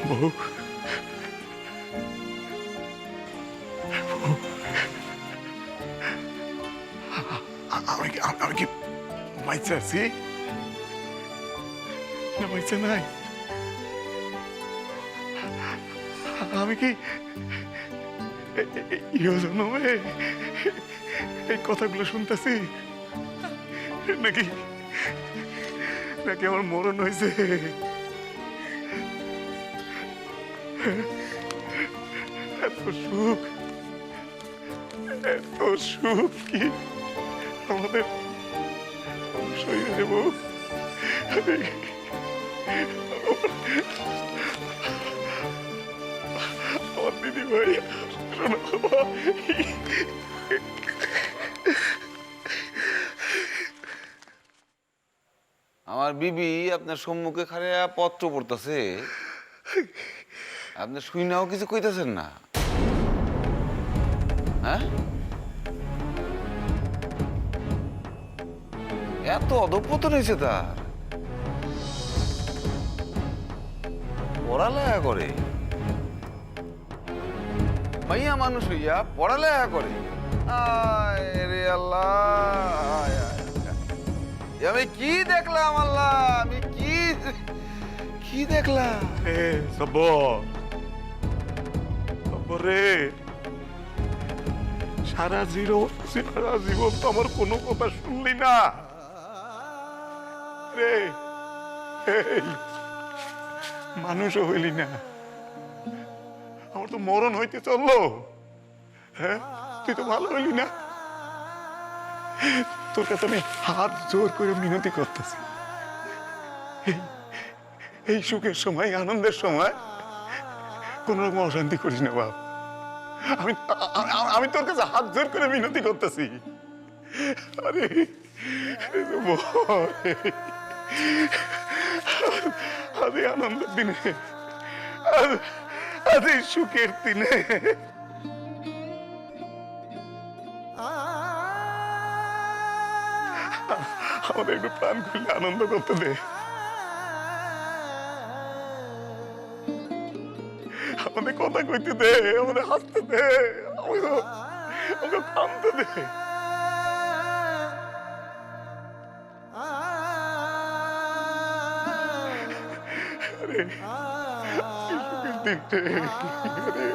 বউ, আমি কি মাইছে আছি না মাইছে নাই? আমি কি জন্মে এই কথাগুলো শুনতেছি নাকি নাকি আমার মরণ হয়েছে? এত সুখ, এত সুখ কি আমাদের শরীরে বউ? আমার দিদি ভাই, শোনো বাবা, আমার বিবি আপনার সম্মুখে খাড়িয়া পত্র পড়তেছে, আপনি শুই নাও কিছু কইতেছেন না। হ্যাঁ, এত অধপতন হয়েছে তার? পড়ালেখা করে, মাইয়া মানুষ হইয়া পড়ালেখা করে? আয় রে আল্লাহ, আয় আয় আয়। এ আমি কি দেখলাম আল্লাহ, আমি কি কি দেখলাম? এ সবর, সবরে সারা জীবন তো আমার কোনো কথা শুনলি না রে। এই মানুষও হইলি না, আমার তো মরণ হইতে চললো। হ্যাঁ, তুই তো ভালো হইলি না। তোর কাছে আমি হাত জোর করে মিনতি করতেছি, এই সুখের সময়, আনন্দের সময় কোন রকম অশান্তি করিস না বাপ। আমি আমি তোর কাছে হাত জোর করে মিনতি করতেছি। আরে আজ এই আনন্দের দিনে, আজ এই সুখের দিনে আমাদের একটু প্রাণ খুলে আনন্দ করতে দে। আমাদের কথা কইতে দে, আমাদের হাসতে দে, আমাকে থামতে দে। আরে এই সুখের দিনটা, আরে